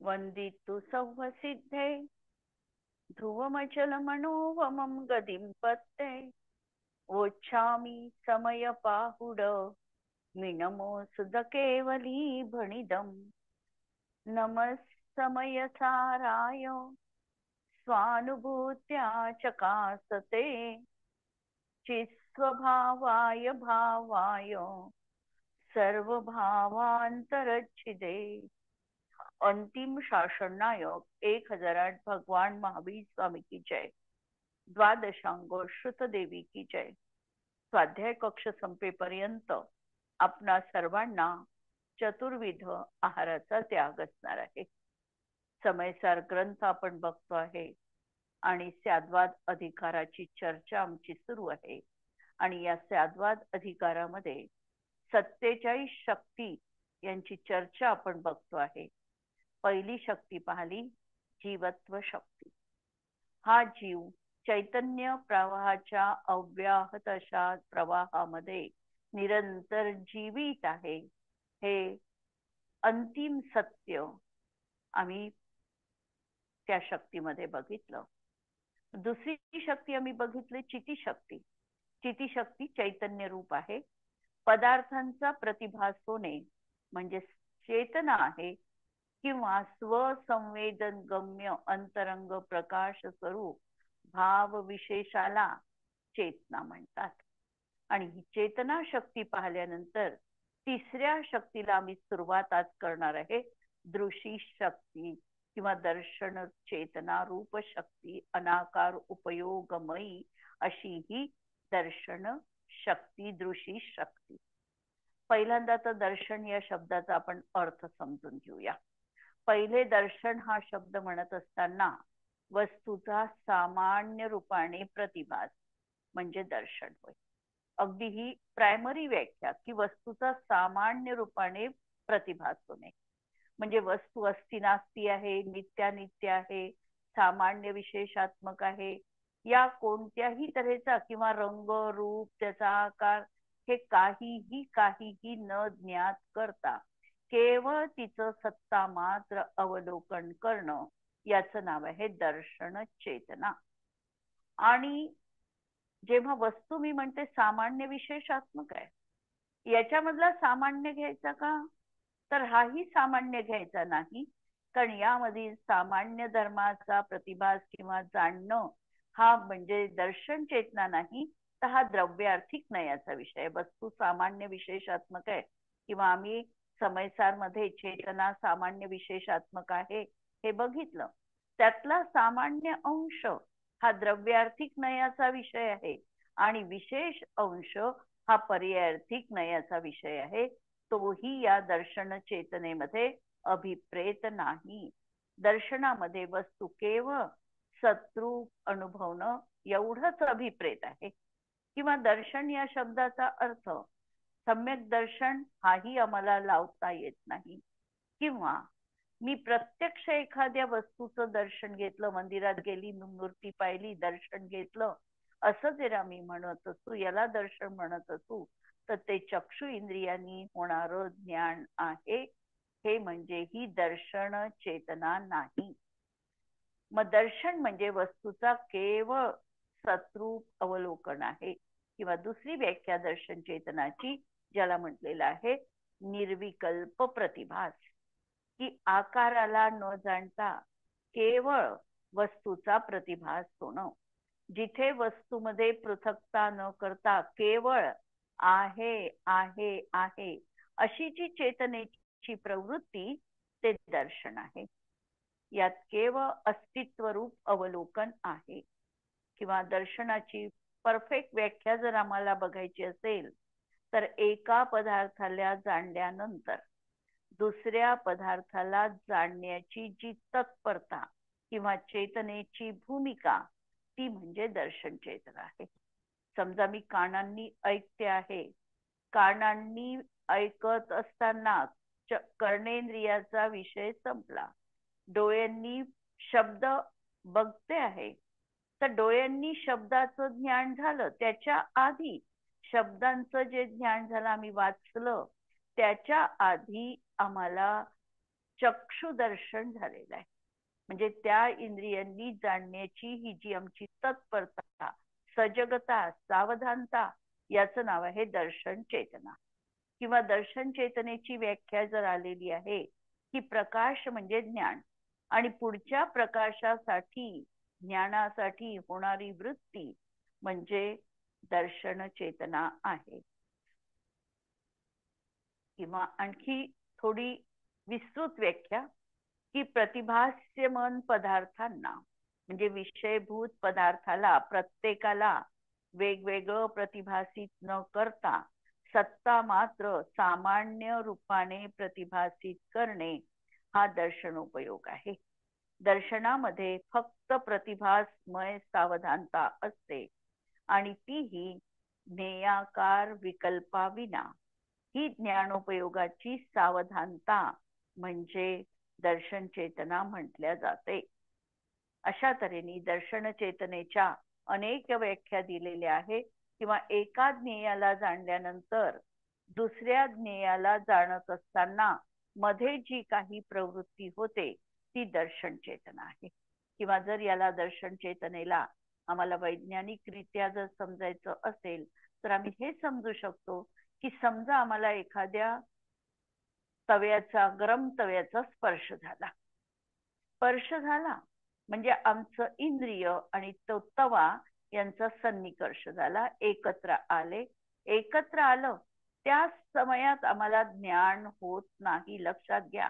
वंदितु सौवसिद्धे ध्रुवमचलमनोवमं गतिं पत्ते वोच्छामि समयपाहुड मिनमोऽसुधकेवली भणिदम् नमः समयसाराय स्वानुभूत्या चकासते चित्स्वभावाय भावाय सर्वभावांतरच्छिदे। अंतिम शासन नायक 1008 भगवान महावीर स्वामी की जय। द्वादशांग श्रुत देवी की जय। स्वाध्याय कक्ष संपेपर्यंत आपणा सर्वांना चतुर्विध आहाराचा त्याग असणार आहे। समयसार ग्रंथ आपण बघतो आहे आणि स्याद्वाद अधिकाराची चर्चा आमची सुरू आहे आणि या स्याद्वाद अधिकारामध्ये 47 शक्ती यांची चर्चा आपण बघतो आहे। पहिली शक्ती पाहिली जीवत्व शक्ती। हा जीव चैतन्य प्रवाहाच्या अव्याहत अशा प्रवाहामध्ये निरंतर जीवित आहे, हे अंतिम सत्य आम्ही त्या शक्तीमध्ये बघितलं। दुसरी शक्ती आम्ही बघितली चिती शक्ती। चिती शक्ती चैतन्य रूप आहे, पदार्थांचा प्रतिभास होणे म्हणजे चेतना आहे किंवा स्वसंवेदन गम्य अंतरंग प्रकाश स्वरूप भाव विशेषाला चेतना म्हणतात। आणि ही चेतना शक्ती पाहिल्यानंतर तिसऱ्या शक्तीला आम्ही सुरुवात आज करणार आहे, दृशी शक्ती किंवा दर्शन चेतना रूप शक्ती अनाकार उपयोगमयी अशी ही दर्शन शक्ती दृशी शक्ती। पहिल्यांदा तर दर्शन या शब्दाचा आपण अर्थ समजून घेऊया। पहिले दर्शन हा शब्द म्हणत असताना वस्तूचा सामान्य रूपाने प्रतिभास म्हणजे दर्शन होय। अगदी ही प्रायमरी व्याख्या की वस्तूचा सामान्य रूपाने प्रतिभास होणे म्हणजे वस्तू अस्ति नास्ती आहे, नित्यानित्य आहे, सामान्य विशेषात्मक आहे, या कोणत्याही तऱ्हेचा किंवा रंग रूप त्याचा आकार हे काहीही न ज्ञात करता केवळ तिचं सत्ता मात्र अवलोकन करणं याचं नाव आहे दर्शन चेतना। आणि जेव्हा वस्तू मी म्हणते सामान्य विशेषात्मक आहे, याच्यामधला सामान्य घ्यायचा का, तर हाही सामान्य घ्यायचा नाही, कारण यामधील सामान्य धर्माचा प्रतिभास किंवा जाणणं हा म्हणजे दर्शन चेतना नाही, तर हा द्रव्यार्थिक नयाचा विषय। वस्तू सामान्य विशेषात्मक आहे किंवा आम्ही समयसार मध्ये चेतना सामान्य विशेषात्मक आहे हे बघितलं, त्यातला सामान्य अंश हा द्रव्यार्थिक नयाचा विषय आहे आणि विशेष अंश हा पर्यायार्थिक नयाचा विषय आहे, तोही या दर्शन चेतनेमध्ये अभिप्रेत नाही। दर्शनामध्ये वस्तू केवळ सत्रूप अनुभवणं एवढंच अभिप्रेत आहे किंवा दर्शन या शब्दाचा अर्थ सम्यक दर्शन हाही आम्हाला लावता येत नाही किंवा मी प्रत्यक्ष एखाद्या वस्तूचं दर्शन घेतलं, मंदिरात गेली, मूर्ती पाहिली, दर्शन घेतलं, असं जर आम्ही म्हणत असू, याला दर्शन म्हणत असू, तर ते चक्षु इंद्रियांनी होणारं ज्ञान आहे, हे म्हणजे ही दर्शन चेतना नाही। मग दर्शन म्हणजे वस्तूचा केवळ सत्रूप अवलोकन आहे किंवा दुसरी व्याख्या दर्शन चेतनाची ज्याला म्हटलेलं आहे निर्विकल्प प्रतिभास, की आकाराला न जाणता केवळ वस्तूचा प्रतिभास होणं, जिथे वस्तूमध्ये पृथक्ता न करता केवळ आहे आहे आहे अशी जी चेतनेची प्रवृत्ती ते दर्शन आहे। यात केवळ अस्तित्व रूप अवलोकन आहे किंवा दर्शनाची परफेक्ट व्याख्या जर आम्हाला बघायची असेल तर एका पदार्थाला जाणल्यानंतर दुसऱ्या पदार्थाला जाणण्याची जी तत्परता किंवा चेतनेची भूमिका ती म्हणजे दर्शन चेतना आहे। समजा मी कानांनी ऐकते आहे, कानांनी ऐकत असताना कर्णेंद्रियाचा विषय संपला, डोळ्यांनी शब्द बघते आहे, तर डोळ्यांनी शब्दाचं ज्ञान झालं, त्याच्या आधी शब्दांचं जे ज्ञान झालं आम्ही वाचलं, त्याच्या आधी आम्हाला चक्षुदर्शन झालेलं आहे. म्हणजे त्या इंद्रियांनी जाणण्याची ही जी आमची तत्परता, सजगता, सावधानता, याचं नाव आहे दर्शन चेतना. किंवा दर्शन चेतनेची व्याख्या जर आलेली आहे की प्रकाश म्हणजे ज्ञान, आणि पुढच्या प्रकाशासाठी, ज्ञानासाठी होणारी वृत्ती म्हणजे दर्शन चेतना आहे. किंवा आणखी थोडी विस्तृत व्याख्या की प्रतिभास्य मन पदार्थांना, म्हणजे विषयभूत पदार्थाला, प्रत्येकाला वेगवेगळं प्रतिभासित न करता सत्ता मात्र सामान्य रूपाने प्रतिभासित करणे हा दर्शनोपयोग आहे. दर्शनामध्ये फक्त प्रतिभासमय सावधानता असते आणि तीही ज्ञेयाकार विकल्पाविना. ही ज्ञानोपयोगाची सावधानता म्हणजे दर्शन चेतना म्हटल्या जाते. अशा तऱ्हेने दर्शन चेतनेच्या अनेक व्याख्या दिलेल्या आहेत. किंवा एका ज्ञेयाला जाणल्यानंतर दुसऱ्या ज्ञेयाला जाणत असताना मध्ये जी काही प्रवृत्ती होते ती दर्शन चेतना आहे. किंवा जर याला दर्शन चेतनेला आम्हाला वैज्ञानिकरित्या जर समजायचं असेल तर आम्ही हे समजू शकतो की समजा आम्हाला एखाद्या तव्याचा, गरम तव्याचा स्पर्श झाला. स्पर्श झाला म्हणजे आमचं इंद्रिय आणि तो तवा यांचा सन्निकर्ष झाला, एकत्र आले. एकत्र आलं त्या समयात आम्हाला ज्ञान होत नाही. लक्षात घ्या,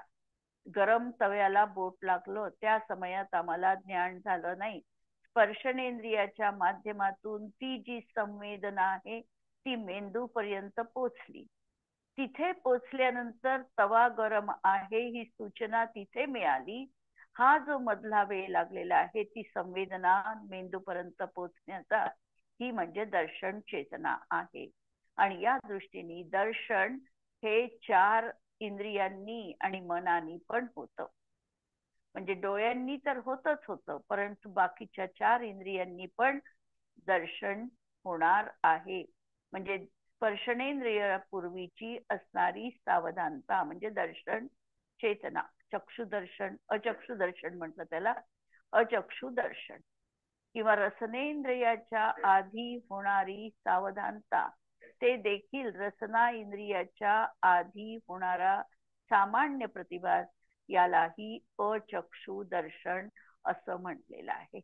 गरम तव्याला बोट लागलं त्या समयात आम्हाला ज्ञान झालं नाही. स्पर्शनेंद्रियाच्या माध्यमातून ती जी संवेदना आहे ती मेंदूपर्यंत पोचली. तिथे पोचल्यानंतर तवा गरम आहे ही सूचना तिथे मिळाली. हा जो मधला वेळ लागलेला आहे ती संवेदना मेंदूपर्यंत पोचण्याचा, ही म्हणजे दर्शन चेतना आहे. आणि या दृष्टीने दर्शन हे 4 इंद्रियांनी आणि मनानी पण होतं. म्हणजे डोळ्यांनी तर होतच होतं, परंतु बाकीच्या 4 इंद्रियांनी पण दर्शन होणार आहे. म्हणजे स्पर्शनेंद्रियापूर्वीची असणारी सावधानता म्हणजे दर्शन चेतना. चक्षुदर्शन, अचक्षुदर्शन म्हटलं त्याला, अचक्षुदर्शन. किंवा रसनेंद्रियाच्या आधी होणारी सावधानता, ते देखील रसना इंद्रियाच्या आधी होणारा सामान्य प्रतिभास, यालाही अचक्षुदर्शन असं म्हटलेलं आहे.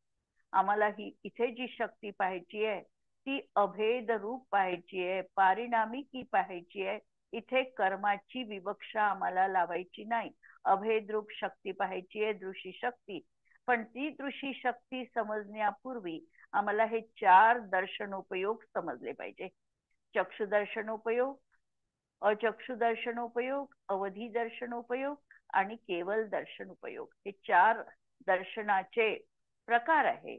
आम्हाला ही इथे जी शक्ती पाहायची आहे ती अभेद रूप पाहायची आहे, पारिणामिकी पाहायची आहे. इथे कर्माची विवक्षा आम्हाला लावायची नाही. अभेद रूप शक्ती पाहायची आहे, दृष्टी शक्ती. पण ती दृष्टी शक्ती समजण्यापूर्वी आम्हाला हे 4 दर्शनोपयोग समजले पाहिजे. चक्षुदर्शनोपयोग, अचक्षुदर्शनोपयोग, अवधी दर्शनोपयोग आणि केवल दर्शनोपयोग. हे 4 दर्शनाचे प्रकार आहे,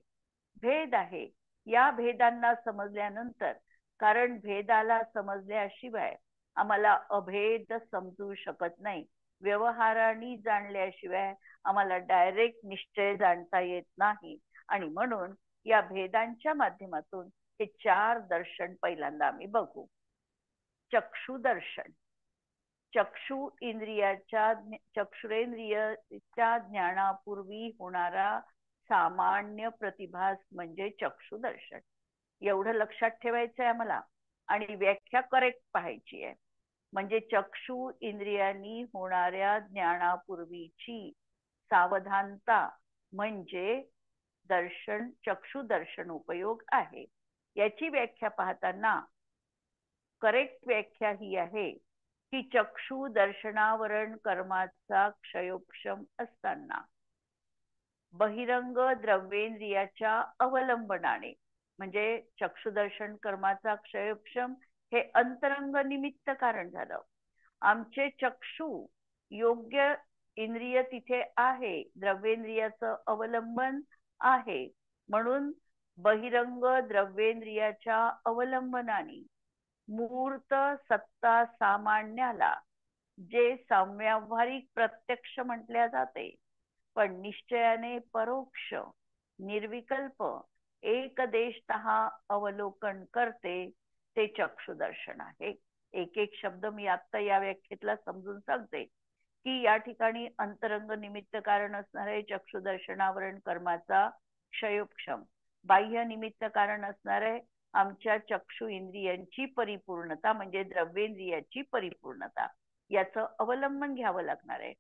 भेद आहे. या भेदांना समजल्यानंतर, कारण भेदाला समजल्याशिवाय आम्हाला अभेद समजू शकत नाही. व्यवहाराने जाणल्याशिवाय आम्हाला डायरेक्ट निश्चय जाणता येत नाही. आणि म्हणून या भेदांच्या माध्यमातून हे 4 दर्शन पहिल्यांदा आम्ही बघू. चक्षुदर्शन, चक्षु इंद्रियाच्या, चक्षुरेंद्रियाच्या ज्ञानापूर्वी होणारा सामान्य प्रतिभास म्हणजे चक्षुदर्शन. एवढं लक्षात ठेवायचं आहे आम्हाला. आणि व्याख्या करेक्ट पाहायची आहे. म्हणजे चक्षु इंद्रियांनी होणाऱ्या ज्ञानापूर्वीची सावधानता म्हणजे दर्शन, चक्षुदर्शन उपयोग आहे. याची व्याख्या पाहताना करेक्ट व्याख्या ही आहे की चक्षु दर्शनावरण कर्माचा क्षयोक्षम असताना बहिरंग द्रव्येंद्रियाच्या अवलंबनाने, म्हणजे चक्षुदर्शन कर्माचा क्षयोक्षम हे अंतरंग निमित्त कारण झालं. आमचे चक्षु योग्य इंद्रिय तिथे आहे, द्रव्येंद्रियाचं अवलंबन आहे, म्हणून बहिरंग द्रव्येंद्रियाच्या अवलंबनाने मूर्त सत्ता सामान्याला, जे संव्यावहारिक प्रत्यक्ष म्हटल्या जाते पण निश्चयाने परोक्ष, निर्विकल्प, एकदेशतः अवलोकन करते, ते चक्षुदर्शन आहे. एक एक शब्द मी आता या व्याख्येतला समजून सांगते. की या ठिकाणी अंतरंग निमित्त कारण असणारे चक्षुदर्शनावरण कर्माचा क्षयोक्षम, बाह्य निमित्त कारण असणारे आमच्या चक्षु इंद्रियांची परिपूर्णता म्हणजे द्रव्येंद्रियाची परिपूर्णता, याचं अवलंबन घ्यावं लागणार आहे.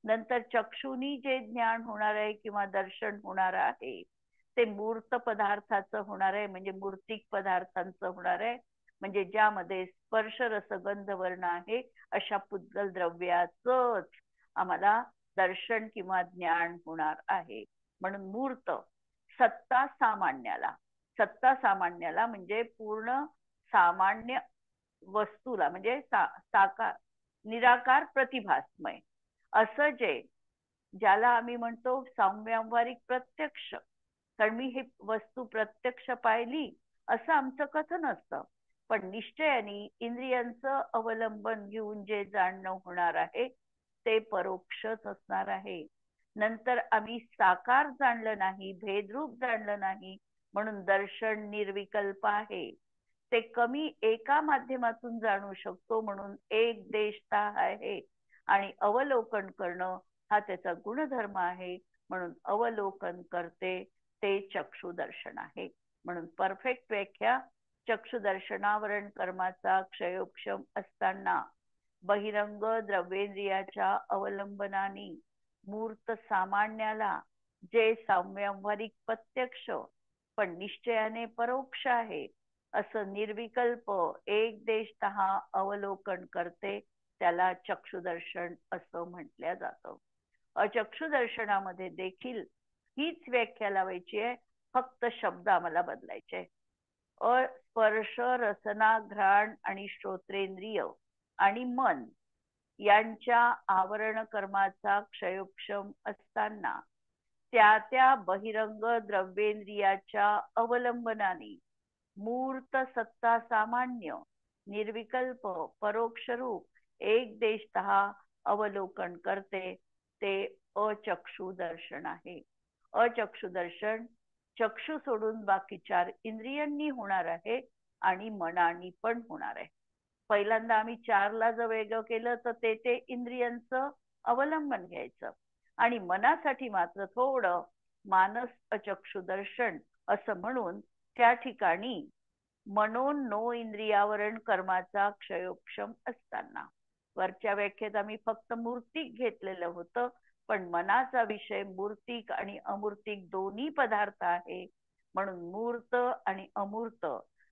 नंतर चक्षुनी जे ज्ञान होणार आहे किंवा दर्शन होणार आहे ते मूर्त पदार्थाचं होणार आहे, म्हणजे मूर्तिक पदार्थांचं होणार आहे, म्हणजे ज्यामध्ये स्पर्श रसगंध वर्ण आहे अशा पुद्गल द्रव्याचंच आम्हाला दर्शन किंवा ज्ञान होणार आहे. म्हणून मूर्त सत्ता सामान्याला, सत्ता सामान्याला म्हणजे पूर्ण सामान्य वस्तूला, म्हणजे साकार निराकार प्रतिभासमय असं जे, ज्याला आम्ही म्हणतो संव्यावहारिक प्रत्यक्ष, कारण मी ही वस्तू प्रत्यक्ष पाहिली असं आमचं कथन असतं, पण निश्चयाने इंद्रियांचं अवलंबन घेऊन जे जाणणं होणार आहे ते परोक्षच असणार आहे. नंतर आम्ही साकार जाणलं नाही, भेदरूप जाणलं नाही, म्हणून दर्शन निर्विकल्प आहे. ते कमी एका माध्यमातून जाणू शकतो, म्हणून एक देशता आहे आणि अवलोकन करणं हा त्याचा गुणधर्म आहे, म्हणून अवलोकन करते ते चक्षुदर्शन आहे. म्हणून परफेक्ट व्याख्या, चक्षुदर्शनावरण कर्माचा क्षयोक्षम असताना बहिरंग द्रव्येंद्रियाच्या अवलंबनाने मूर्त सामान्याला जे संव्यावहारिक प्रत्यक्ष पण निश्चयाने परोक्ष आहे असं निर्विकल्प एक देशतः अवलोकन करते त्याला चक्षुदर्शन असं म्हटलं जातं. अचक्षुदर्शनामध्ये देखील हीच व्याख्या लावायची आहे, फक्त शब्द आम्हाला बदलायचे. स्पर्श रसना घ्राण आणि श्रोत्रेंद्रिय आणि मन यांच्या आवरण कर्माचा क्षयोक्षम असताना त्या त्या बहिरंग द्रव्येंद्रियाच्या अवलंबनाने मूर्त सत्ता सामान्य निर्विकल्प परोक्ष रूप एक देशतः अवलोकन करते ते अचक्षुदर्शन आहे. अचक्षुदर्शन चक्षु सोडून बाकी 4 इंद्रियांनी होणार आहे आणि मनानी पण होणार आहे. पहिल्यांदा आम्ही 4ला जर वेगळं केलं तर ते इंद्रियांचं अवलंबन घ्यायचं आणि मनासाठी मात्र थोडं मानस अचक्षुदर्शन असं म्हणून त्या ठिकाणी मनोन नो इंद्रियावरण कर्माचा क्षयोक्षम असताना, वरच्या व्याख्येत आम्ही फक्त मूर्तिक घेतलेलं होतं, पण मनाचा विषय मूर्तिक आणि अमूर्तिक दोन्ही पदार्थ आहे, म्हणून मूर्त आणि अमूर्त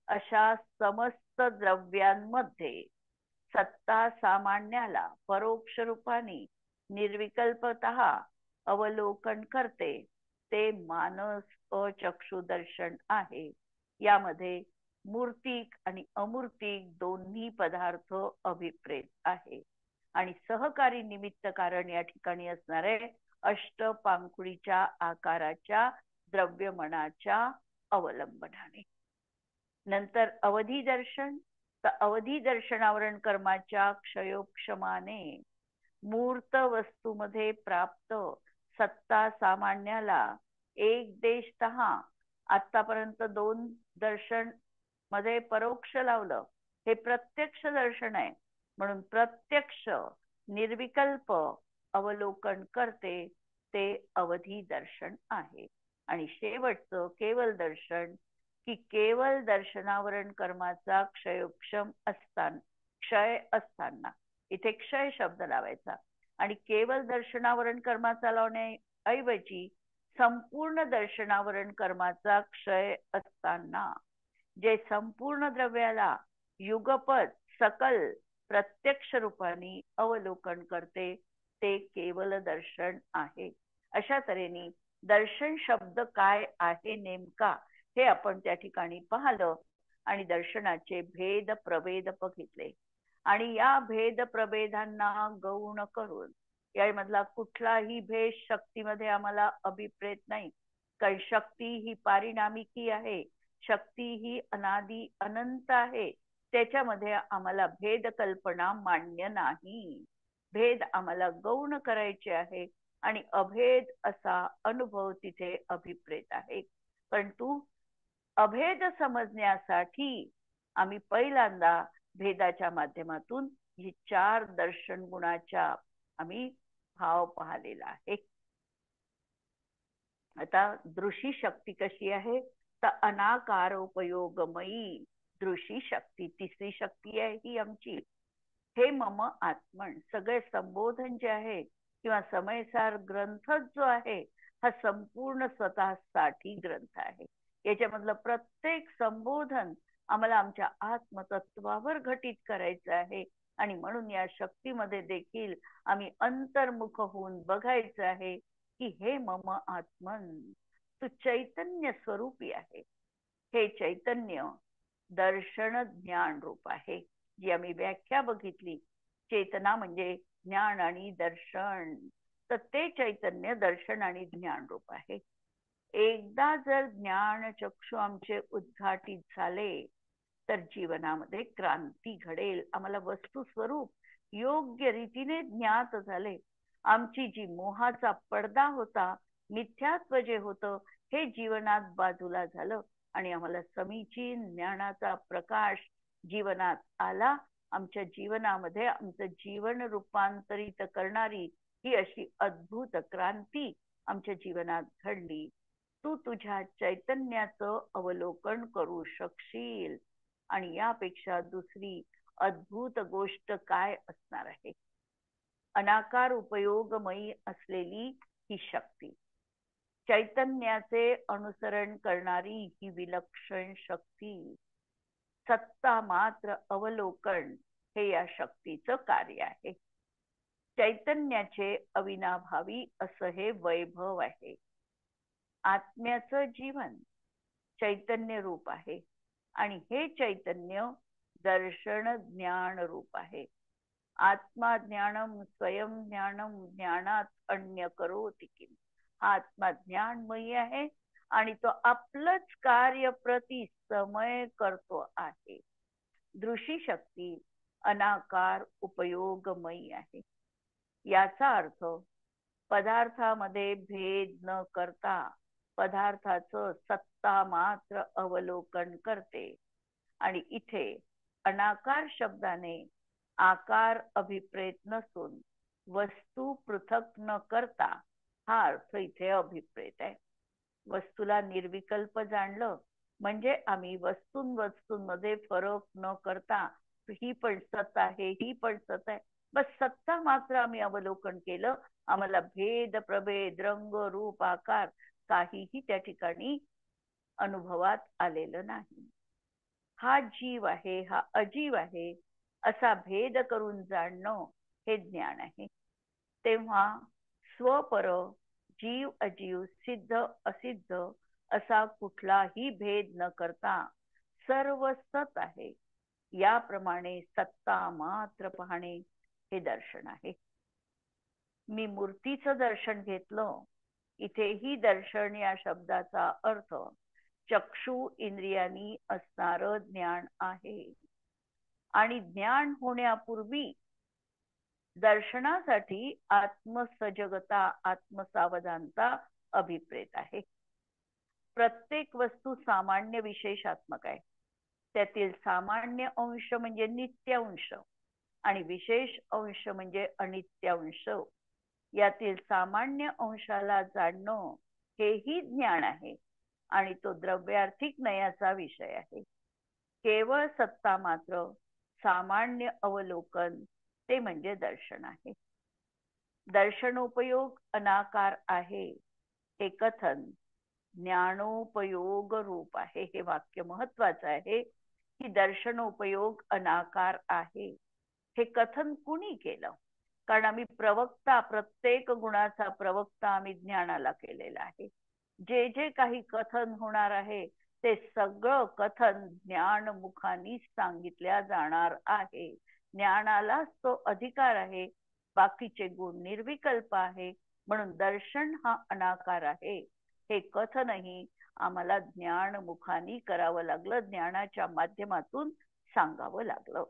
अशा समस्त द्रव्यांमध्ये सत्ता सामान्याला परोक्ष रूपाने निर्विकल्पतः अवलोकन करते ते मानस अचक्षुदर्शन आहे. यामध्ये मूर्तिक आणि अमूर्तिक दोन्ही पदार्थ अभिप्रेत आहे आणि सहकारी निमित्त कारण या ठिकाणी असणारे अष्टपांखुडीच्या आकाराच्या द्रव्यमनाच्या अवलंबनाने. नंतर अवधी दर्शन, तर अवधी दर्शनावरण कर्माच्या क्षयोक्षमाने मूर्त वस्तूमध्ये प्राप्त सत्ता सामान्याला एक देशतः आतापर्यंत 2 दर्शन मध्ये परोक्ष लावलं, हे प्रत्यक्ष दर्शन आहे, म्हणून प्रत्यक्ष निर्विकल्प अवलोकन करते ते अवधी दर्शन आहे. आणि शेवटचं केवल दर्शन, की केवल दर्शनावरण कर्माचा क्षयोक्षम असताना, क्षय असताना, इथे क्षय शब्द लावायचा आणि केवल दर्शनावरण कर्माचा लावण्याऐवजी संपूर्ण दर्शनावरण कर्माचा क्षय असताना जे संपूर्ण द्रव्याला युगपद सकल प्रत्यक्ष रूपाने अवलोकन करते ते केवल दर्शन आहे. अशा तऱ्हेने दर्शन शब्द काय आहे नेमका हे आपण त्या ठिकाणी पाहिलं आणि दर्शनाचे भेद प्रभेद बघितले आणि या भेद प्रभेदांना गौण करून यामधला कुठलाही भेद शक्तीमध्ये आम्हाला अभिप्रेत नाही, कारण शक्ती ही पारिणामिकी आहे, शक्ती ही अनादी अनंत आहे, त्याच्यामध्ये आम्हाला भेद कल्पना मान्य नाही. भेद आम्हाला गौण करायचे आहे आणि अभेद असा अनुभव तिथे अभिप्रेत आहे. परंतु अभेद समजण्यासाठी आम्ही पहिल्यांदा भेदाच्या माध्यमातून ही 4 दर्शन गुणाच्या आम्ही भाव पाहिलेला आहे. आता दृशी शक्ती कशी आहे तर अनाकार उपयोगमयी दृशी शक्ती, तिसरी शक्ती आहे ही आमची. हे मम आत्मन, सगळे संबोधन जे आहे किंवा समयसार ग्रंथच जो आहे हा संपूर्ण स्वतःसाठी ग्रंथ आहे. याच्यामधलं प्रत्येक संबोधन आम्हाला आमच्या आत्मतत्वावर घटित करायचं आहे. आणि म्हणून या शक्तीमध्ये देखील आम्ही अंतर्मुख होऊन बघायचं आहे की हे मम आत्मन, तू चैतन्य स्वरूपी आहे. हे चैतन्य दर्शन ज्ञान रूप आहे. जी आम्ही व्याख्या बघितली, चेतना म्हणजे ज्ञान आणि दर्शन, तर ते चैतन्य दर्शन आणि ज्ञान रूप आहे. एकदा जर ज्ञान चक्षु आमचे उद्घाटित झाले तर जीवनामध्ये क्रांती घडेल. आम्हाला वस्तू स्वरूप योग्य रीतीने ज्ञात झाले. आमची जी मोहाचा पडदा होता, मिथ्यात्व जे होतं, हे जीवनात बाजूला झालं आणि आम्हाला समीचीन ज्ञानाचा प्रकाश जीवनात आला. आमच्या जीवनामध्ये आमचं जीवन रूपांतरित करणारी ही अशी अद्भुत क्रांती आमच्या जीवनात घडली. तू तुझ्या चैतन्याचं अवलोकन करू शकशील आणि यापेक्षा दुसरी अद्भुत गोष्ट काय असणार आहे. अनाकार उपयोगमयी असलेली ही शक्ती, चैतन्याचे अनुसरण करणारी ही विलक्षण शक्ती, सत्ता मात्र अवलोकन हे या शक्तीचं कार्य आहे. चैतन्याचे अविनाभावी असं हे वैभव आहे. आत्म्याचं जीवन चैतन्य रूप आहे आणि हे चैतन्य दर्शन ज्ञान रूप आहे. आत्मा ज्ञानम स्वयं ज्ञानम ज्ञानात अन्य करोति किम. हा आत्मा ज्ञानमयी आहे आणि तो आपलंच कार्य प्रति समय करतो आहे. दृशी शक्ती अनाकार उपयोगमयी आहे. याचा अर्थ पदार्थामध्ये भेद न करता पदार्थाचं सत्ता मात्र अवलोकन करते. आणि इथे अनाकार शब्दाने आकार अभिप्रेत नसून वस्तू पृथक न करता हा अर्थ इथे अभिप्रेत आहे. वस्तूला निर्विकल्प जाणलं म्हणजे आम्ही वस्तूंमध्ये फरक न करता ही पण सत आहे, ही पण सत आहे, बस सत्ता मात्र आम्ही अवलोकन केलं. आम्हाला भेद प्रभेद रंग रूप आकार काहीही त्या ठिकाणी अनुभवात आलेलं नाही. हा जीव आहे, हा अजीव आहे असा भेद करून जाणणं हे ज्ञान आहे. तेव्हा स्वपर, जीव अजीव, सिद्ध असिद्ध असा कुठलाही भेद न करता सर्व सत आहे याप्रमाणे सत्ता मात्र पाहणे हे दर्शन आहे. मी मूर्तीचं दर्शन घेतलं. इथेही दर्शन या शब्दाचा अर्थ चक्षु इंद्रियांनी असणार ज्ञान आहे. आणि ज्ञान होण्यापूर्वी दर्शनासाठी आत्मसजगता, आत्मसावधानता अभिप्रेत आहे. प्रत्येक वस्तू सामान्य विशेषात्मक आहे. त्यातील सामान्य अंश म्हणजे नित्य अंश आणि विशेष अंश म्हणजे अनित्य अंश. यातील सामान्य अंशाला जाणणं हेही ज्ञान आहे आणि तो द्रव्यार्थिक नयाचा विषय आहे. केवळ सत्ता मात्र सामान्य अवलोकन ते म्हणजे दर्शन आहे. दर्शनोपयोग अनाकार आहे हे कथन ज्ञानोपयोग रूप आहे. हे वाक्य महत्वाचं आहे की दर्शनोपयोग अनाकार आहे. हे कथन कुणी केलं? कारण आम्ही प्रवक्ता, प्रत्येक गुणाचा प्रवक्ता आम्ही ज्ञानाला केलेला आहे. जे जे काही कथन होणार आहे ते सगळं कथन ज्ञान मुखानी सांगितल्या जाणार आहे. ज्ञानालाच तो अधिकार आहे, बाकीचे गुण निर्विकल्प आहे. म्हणून दर्शन हा अनाकार आहे हे कथनही आम्हाला ज्ञान मुखानी करावं लागलं, ज्ञानाच्या माध्यमातून सांगावं लागलं,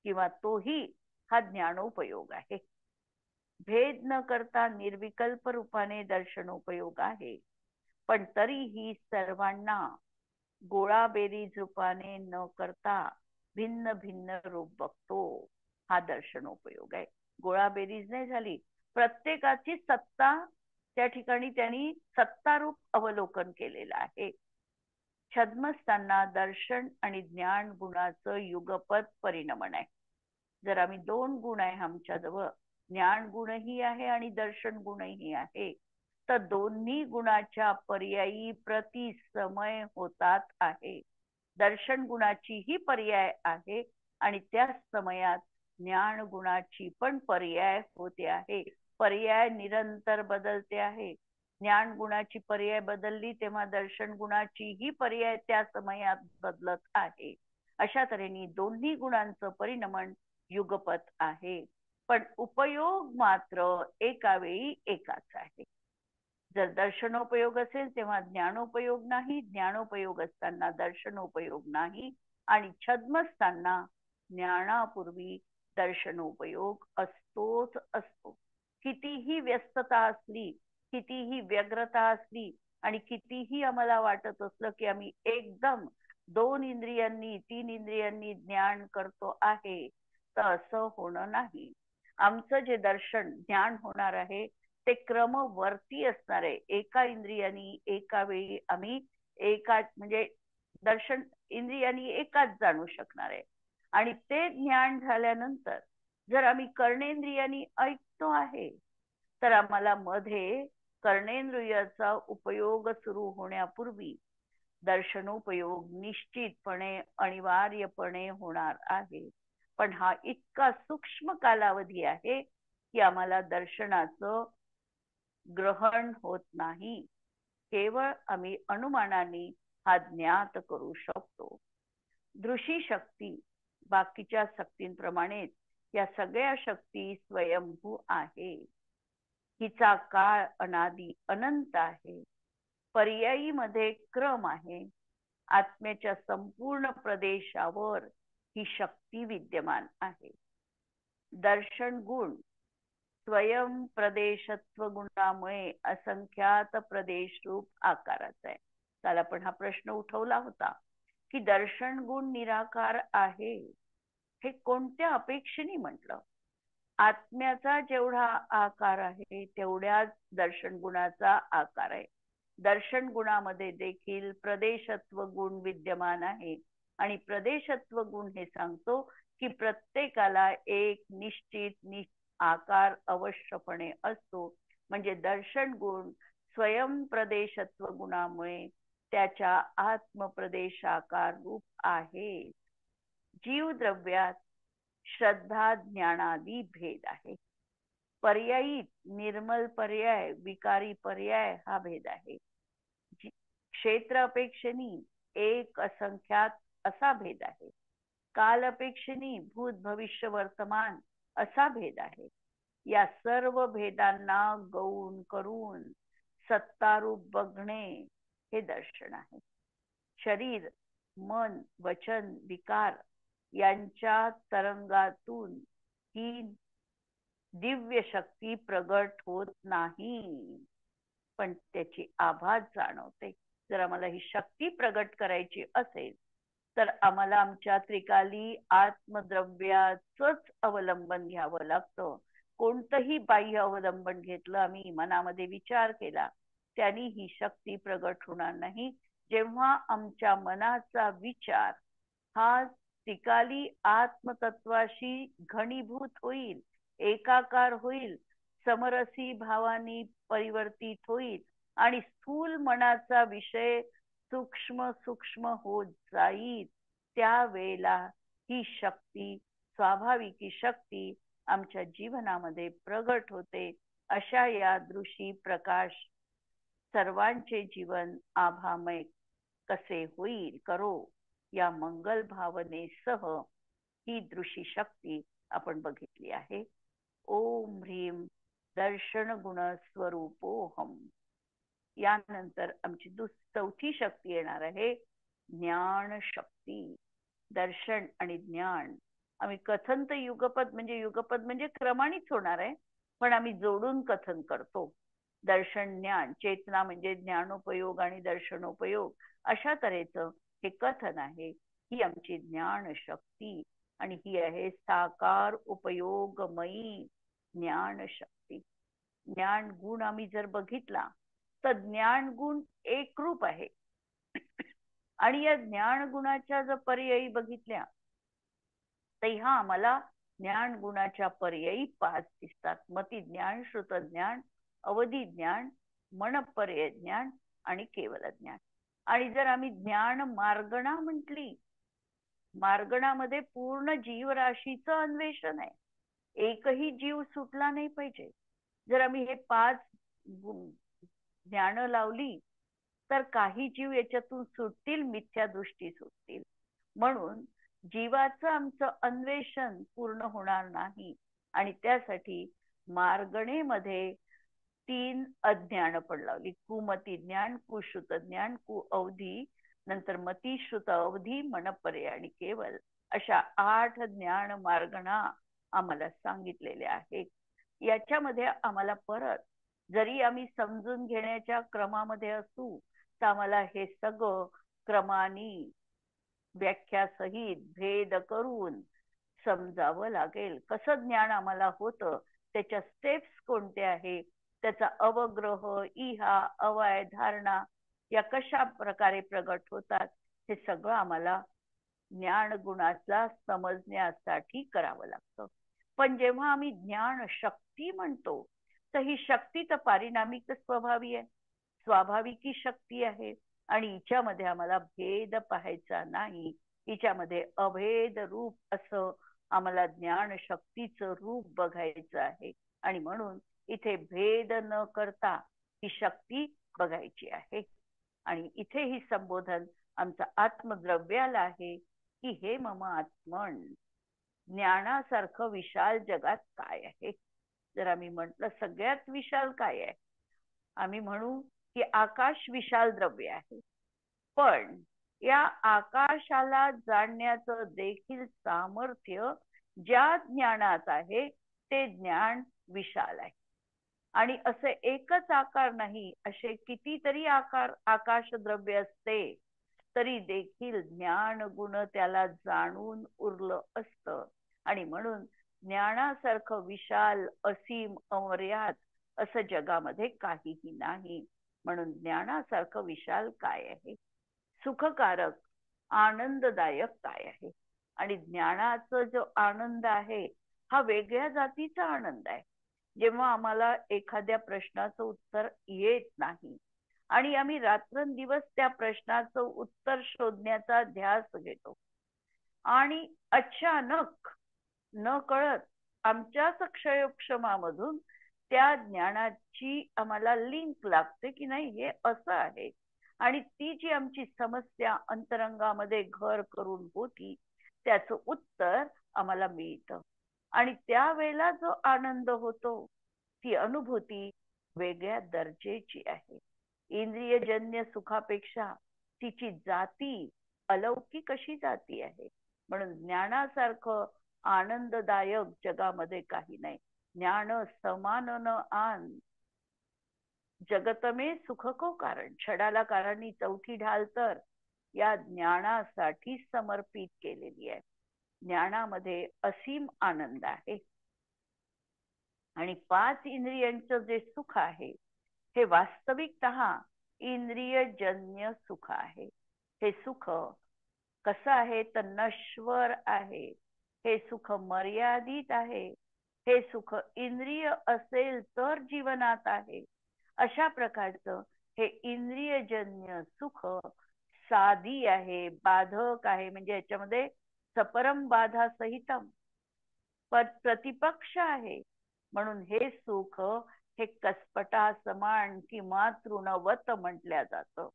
किंवा तोही हा ज्ञानोपयोग आहे. भेद न करता निर्विकल्प रूपाने दर्शनोपयोग आहे, पण तरीही सर्वांना गोळाबेरीज रूपाने न करता भिन्न भिन्न रूप बघतो हा दर्शनोपयोग आहे. गोळाबेरीज नाही झाली. प्रत्येकाची सत्ता त्या ठिकाणी त्यांनी सत्तारूप अवलोकन केलेलं आहे. छद्मस्थांना दर्शन आणि ज्ञान गुणाचं युगपत परिणमन आहे. जर आम्ही दोन गुण आहे आमच्याजवळ, ज्ञान गुणही आहे आणि दर्शन गुणही आहे, तर दोन्ही गुणाच्या पर्यायी प्रतिसमय होतात आहे. दर्शन गुणाचीही पर्याय आहे आणि त्याच समयात ज्ञान गुणाची पण पर्याय होते आहे. पर्याय निरंतर बदलते आहे. ज्ञान गुणाची पर्याय बदलली तेव्हा दर्शन गुणाचीही पर्याय त्या समयात बदलत आहे. अशा तऱ्हेने दोन्ही गुणांचं परिणमन युगपत आहे, पण उपयोग मात्र एका वेळी एकाच आहे. जर दर्शनोपयोग असेल तेव्हा ज्ञानोपयोग नाही, ज्ञानोपयोग असताना दर्शनोपयोग नाही, आणि छद्म असताना ज्ञानापूर्वी दर्शनोपयोग असतोच असतो. कितीही व्यस्तता असली, कितीही व्यग्रता असली आणि कितीही आम्हाला वाटत असलं की आम्ही एकदम 2 इंद्रियांनी 3 इंद्रियांनी ज्ञान करतो आहे, तर असं होणं नाही. आमचं जे दर्शन ज्ञान होणार आहे ते क्रमवरती असणार आहे. एका इंद्रियानी एका वेळी आम्ही एकाच म्हणजे दर्शन इंद्रियानी एकाच जाणू शकणार आहे. आणि ते ज्ञान झाल्यानंतर जर आम्ही कर्णेंद्रियानी ऐकतो आहे, तर आम्हाला मध्ये कर्णेंद्रियाचा उपयोग सुरू होण्यापूर्वी दर्शनोपयोग निश्चितपणे अनिवार्यपणे होणार आहे. पण हा इतका सूक्ष्म कालावधी आहे की आम्हाला दर्शनाचं ग्रहण होत नाही. केवळ आम्ही अनुमानाने हा ज्ञात करू शकतो. दृशी शक्ती बाकीच्या शक्तींप्रमाणेच या सगळ्या शक्ती स्वयंभू आहे. हिचा काळ अनादी अनंत आहे. पर्यायी मध्ये क्रम आहे. आत्म्याच्या संपूर्ण प्रदेशावर ही शक्ती विद्यमान आहे. दर्शन गुण स्वयं प्रदेशत्व गुणामुळे असंख्यात प्रदेश रूप आकाराचा आहे. काल आपण हा प्रश्न उठवला होता की दर्शन गुण निराकार आहे, हे कोणत्या अपेक्षेने म्हटलं? आत्म्याचा जेवढा आकार आहे तेवढ्याच दर्शन गुणाचा आकार आहे. दर्शन गुणामध्ये देखील प्रदेशत्व गुण विद्यमान आहे आणि प्रदेशत्व गुण हे सांगतो की प्रत्येकाला एक निश्चित आकार अवश्यपणे असतो. म्हणजे दर्शन गुण स्वयं प्रदेशत्व गुणामुळे त्याच्या आत्मप्रदेशाकार रूप आहे. जीव द्रव्यात श्रद्धा ज्ञानादी भेद आहे. पर्यायी निर्मल पर्याय विकारी पर्याय हा भेद आहे. क्षेत्र अपेक्षेनी एक असंख्यात असा भेद आहे. काल अपेक्षेनी भूत भविष्य वर्तमान असा भेद आहे. या सर्व भेदांना गौण करून सत्तारूप बघणे हे दर्शन आहे. शरीर मन वचन विकार यांच्या तरंगातून ही दिव्य शक्ती प्रगट होत नाही, पण त्याची आभास जाणवते. जर आम्हाला ही शक्ती प्रगट करायची असेल तर आम्हाला आमच्या त्रिकाली आत्मद्रव्याचंच अवलंबन घ्यावं लागतं. कोणतंही बाह्य अवलंबन घेतलं, आम्ही मनामध्ये विचार केला, त्यांनी ही शक्ती प्रगट होणार नाही. जेव्हा आमच्या मनाचा विचार हा त्रिकाली आत्मतत्वाशी घनीभूत होईल, एकाकार होईल, समरसी भावानी परिवर्तित होईल आणि स्थूल मनाचा विषय सूक्ष्म सूक्ष्म होत जाईल, त्यावेळेला ही शक्ती स्वाभाविक शक्ती आमच्या जीवनामध्ये प्रगट होते. अशा या दृष्टी प्रकाश सर्वांचे जीवन आभामय कसे होईल करो या मंगल भावनेसह ही दृष्टी शक्ती आपण बघितली आहे. ओम ह्रीम दर्शन गुण स्वरूपोहम. यानंतर आमची चौथी शक्ती येणार आहे ज्ञान शक्ती. दर्शन आणि ज्ञान आम्ही कथन तर युगपद म्हणजे क्रमानेच होणार आहे, पण आम्ही जोडून कथन करतो. दर्शन ज्ञान चेतना म्हणजे ज्ञानोपयोग आणि दर्शनोपयोग अशा तऱ्हेचं हे कथन आहे. ही आमची ज्ञान शक्ती आणि ही आहे साकार उपयोगमयी ज्ञान शक्ती. ज्ञान गुण आम्ही जर बघितला तर ज्ञान गुण एक रूप आहे. आणि या ज्ञान गुणाच्या जर पर्यायी बघितल्या तर ह्या आम्हाला ज्ञान गुणाच्या पर्यायी 5 दिसतात. मती ज्ञान, श्रुत ज्ञान, अवधी ज्ञान, मनपर्यय ज्ञान आणि केवल ज्ञान. आणि जर आम्ही ज्ञान मार्गणा म्हटली, मार्गणामध्ये पूर्ण जीवराशीचं अन्वेषण आहे. एकही जीव सुटला नाही पाहिजे. जर आम्ही हे 5 ज्ञान लावली तर काही जीव याच्यातून सुटतील, मिथ्या दृष्टी सुटतील. म्हणून जीवाचं आमचं अन्वेषण पूर्ण होणार नाही. आणि त्यासाठी मार्गणेमध्ये 3 अज्ञान पण लावली. कुमती ज्ञान, कुश्रुत ज्ञान, कुअवधी, नंतर मती, श्रुत, अवधी, मनपर्यय आणि केवल, अशा 8 ज्ञान मार्गणा आम्हाला सांगितलेल्या आहेत. याच्यामध्ये आम्हाला परत जरी आम्ही समजून घेण्याच्या क्रमामध्ये असू तर आम्हाला हे सगळं क्रमाने व्याख्या सहित भेद करून समजावं लागेल. कसं ज्ञान आम्हाला होतं, त्याच्या स्टेप्स कोणत्या आहेत, त्याचा अवग्रह, इहा, अवय, धारणा या कशा प्रकारे प्रगट होतात, हे सगळं आम्हाला ज्ञान गुणाचा समजण्यासाठी करावं लागतं. पण जेव्हा आम्ही ज्ञान शक्ती म्हणतो तर ही शक्ती तर पारिणामिक स्वभावी आहे, स्वाभाविकी शक्ती आहे. आणि हिच्यामध्ये आम्हाला भेद पाहायचा नाही. हिच्यामध्ये अभेद रूप असं आम्हाला ज्ञान शक्तीचं रूप बघायचं आहे. आणि म्हणून इथे भेद न करता ही शक्ती बघायची आहे. आणि इथे ही संबोधन आमचं आत्मद्रव्याला आहे की हे मम आत्मन, ज्ञानासारखं विशाल जगात काय आहे. जर आम्ही म्हटलं सगळ्यात विशाल काय आहे, आम्ही म्हणू की आकाश विशाल द्रव्य आहे. पण या आकाशाला जाणण्याचं देखील सामर्थ्य ज्या ज्ञानात आहे ते ज्ञान विशाल आहे. आणि असे एकच आकार नाही, असे कितीतरी आकार आकाश द्रव्य असते तरी देखील ज्ञान गुण त्याला जाणून उरलं असतं. आणि म्हणून ज्ञानासारखं विशाल, असीम, अमर्याद असं जगामध्ये काहीही नाही. म्हणून ज्ञानासारखं विशाल काय आहे, सुखकारक, आनंददायक काय आहे. आणि ज्ञानाचा जो आनंद आहे हा वेगळ्या जातीचा आनंद आहे. जेव्हा आम्हाला एखाद्या प्रश्नाचं उत्तर येत नाही आणि आम्ही रात्रंदिवस त्या प्रश्नाचं उत्तर शोधण्याचा ध्यास घेतो आणि अचानक न कळत आमच्याच क्षयोक्षमामधून त्या ज्ञानाची आम्हाला लिंक लागते की नाही हे असं आहे. आणि ती जी आमची समस्या अंतरंगामध्ये घर करून होती त्याचं उत्तर आम्हाला मिळतं. आणि त्यावेळेला जो आनंद होतो ती अनुभूती वेगळ्या दर्जेची आहे. इंद्रियजन्य सुखापेक्षा तिची जाती अलौकिक अशी जाती आहे. म्हणून ज्ञानासारखं आनंददायक जगामध्ये काही नाही. ज्ञान समान न आन, जगत में सुख को कारण. छडाला कारणी चौथी ढाल तर या ज्ञानासाठी समर्पित केलेली आहे. ज्ञानामध्ये असीम आनंद आहे. आणि 5 इंद्रियांचं जे सुख आहे हे वास्तविकतः इंद्रियजन्य सुख आहे. हे सुख कसं आहे तर नश्वर आहे. हे सुख मर्यादित आहे. हे सुख इंद्रिय असेल तर जीवनात आहे. अशा प्रकारचं हे इंद्रियजन्य सुख साधी आहे, बाधक आहे. म्हणजे याच्यामध्ये सपरम बाधा सहितम प्रतिपक्ष आहे. म्हणून हे सुख हे कसपटा समान किंवा तृणवत म्हटल्या जातं.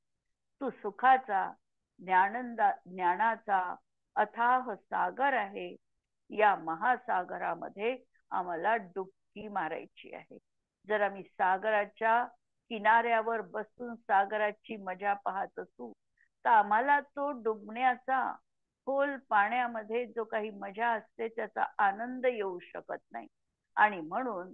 तू सुखाचा ज्ञानाचा अथाह सागर आहे. या महासागरामध्ये आम्हाला डुबकी मारायची आहे. जर आम्ही सागराच्या किनाऱ्यावर बसून सागराची मजा पाहत असू तर आम्हाला तो डुबण्याचा, खोल पाण्यामध्ये जो काही मजा असते त्याचा आनंद येऊ शकत नाही. आणि म्हणून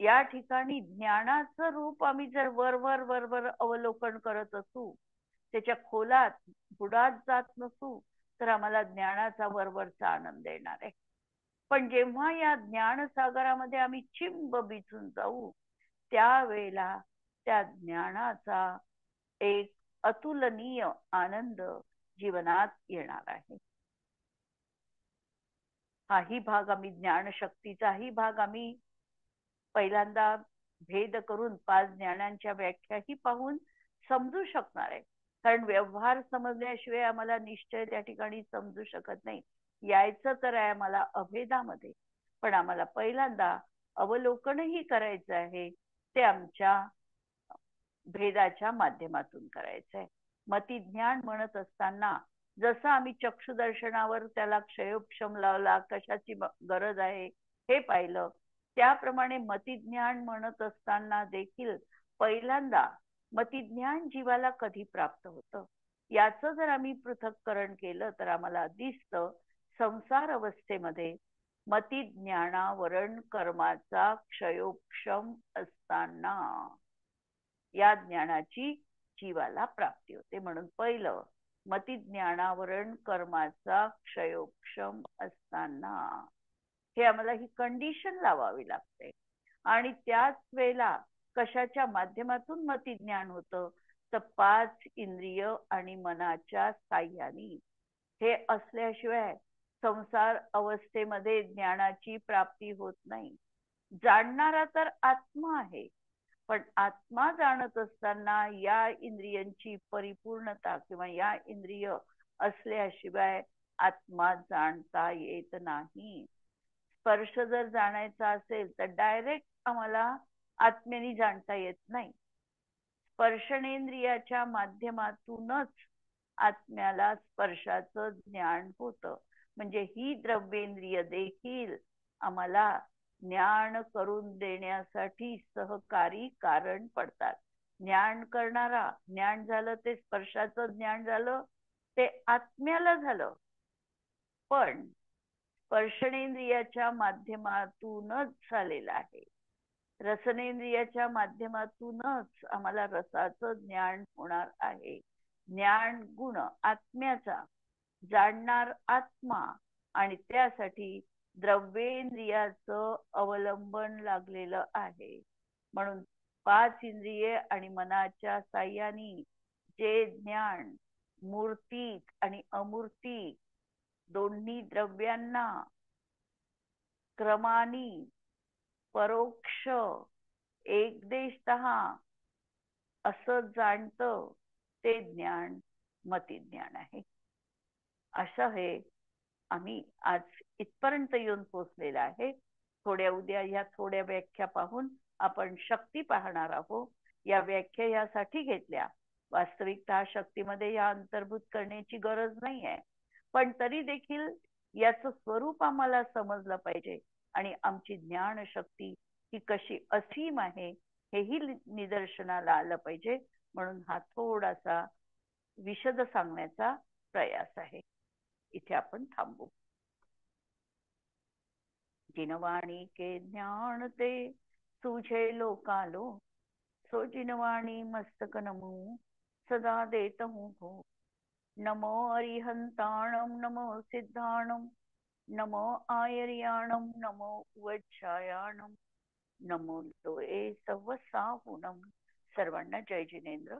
या ठिकाणी ज्ञानाचं रूप आम्ही जर वर अवलोकन करत असू, त्याच्या खोलात बुडात जात नसू तर आम्हाला ज्ञानाचा वरवरचा आनंद येणार आहे. पण जेव्हा या ज्ञानसागरामध्ये आम्ही चिंब भिजून जाऊ, त्यावेळेला त्या ज्ञानाचा एक अतुलनीय आनंद जीवनात येणार आहे. हाही भाग आम्ही, ज्ञानशक्तीचाही भाग आम्ही पहिल्यांदा भेद करून 5 ज्ञानांच्या व्याख्याही पाहून समजू शकणार आहे. कारण व्यवहार समजल्याशिवाय आम्हाला निश्चय त्या ठिकाणी समजू शकत नाही. यायचं तर आहे आम्हाला अभेदामध्ये, पण आम्हाला पहिल्यांदा अवलोकनही करायचं आहे, ते आमच्या भेदाच्या माध्यमातून करायचं आहे. मतिज्ञान म्हणत असताना जसं आम्ही चक्षुदर्शनावर त्याला क्षयोक्षम लावला, कशाची गरज आहे हे पाहिलं, त्याप्रमाणे मतिज्ञान म्हणत असताना देखील पहिल्यांदा मतिज्ञान जीवाला कधी प्राप्त होतं याचं जर आम्ही पृथक्करण केलं तर आम्हाला दिसतं, संसार अवस्थेमध्ये मतिज्ञानावरण कर्माचा क्षयोक्षम असताना या ज्ञानाची जीवाला प्राप्ती होते. म्हणून पहिलं, मतिज्ञानावरण कर्माचा क्षयोक्षम असताना हे आम्हाला ही कंडिशन लावावी लागते. आणि त्याच वेळेला कशाच्या माध्यमातून मतिज्ञान होतं, तर 5 इंद्रिय आणि मनाच्या साह्याने. हे असल्याशिवाय संसार अवस्थेमध्ये ज्ञानाची प्राप्ती होत नाही. जाणणारा तर आत्मा आहे, पण आत्मा जाणत असताना या इंद्रियांची परिपूर्णता किंवा या इंद्रिय असल्याशिवाय आत्मा जाणता येत नाही. स्पर्श जर जाणायचा असेल तर डायरेक्ट आम्हाला आत्म्याने जाणता येत नाही. स्पर्शनेंद्रियाच्या माध्यमातूनच आत्म्याला स्पर्शाचं ज्ञान होतं. म्हणजे ही द्रव्येंद्रिय देखील आम्हाला ज्ञान करून देण्यासाठी सहकारी कारण पडतात. ज्ञान करणारा, ज्ञान झालं ते स्पर्शाचं ज्ञान झालं ते आत्म्याला झालं, पण स्पर्शनेंद्रियाच्या माध्यमातूनच झालेलं आहे. रसनेंद्रियाच्या माध्यमातूनच आम्हाला रसाचं ज्ञान होणार आहे. ज्ञान गुण आत्म्याचा, जाणणार आत्मा, आणि त्यासाठी द्रव्येंद्रियाचं अवलंबन लागलेलं आहे. म्हणून 5 इंद्रिये आणि मनाच्या साह्याने जे ज्ञान मूर्तिक आणि अमूर्तिक दोन्ही द्रव्यांना क्रमाने परोक्ष एकदेशतः असं जाणतं, ते ज्ञान मतिज्ञान आहे. असं हे आम्ही आज इथपर्यंत येऊन पोहोचलेला आहे. थोड्या उद्या या थोड्या व्याख्या पाहून आपण शक्ती पाहणार आहोत. या व्याख्या यासाठी घेतल्या, वास्तविकता शक्तीमध्ये या अंतर्भूत करण्याची गरज नाही आहे, पण तरी देखील याचं स्वरूप आम्हाला समजलं पाहिजे आणि आमची ज्ञान शक्ती ही कशी असीम आहे हेही निदर्शनाला आलं पाहिजे. म्हणून हा थोडासा विशद सांगण्याचा प्रयास आहे. इथे आपण थांबू. जिनवाणी के ज्ञान ते तुझे लोकालो, सो जिनवाणी मस्तक नमो सदा देत हूँ भो. नमो अरिहंताणम नमो सिद्धाणम नमो आयर्याणम नमो वज्रायाणम नमो लोये सवसाहुणम. सर्वांना जय जिनेंद्र.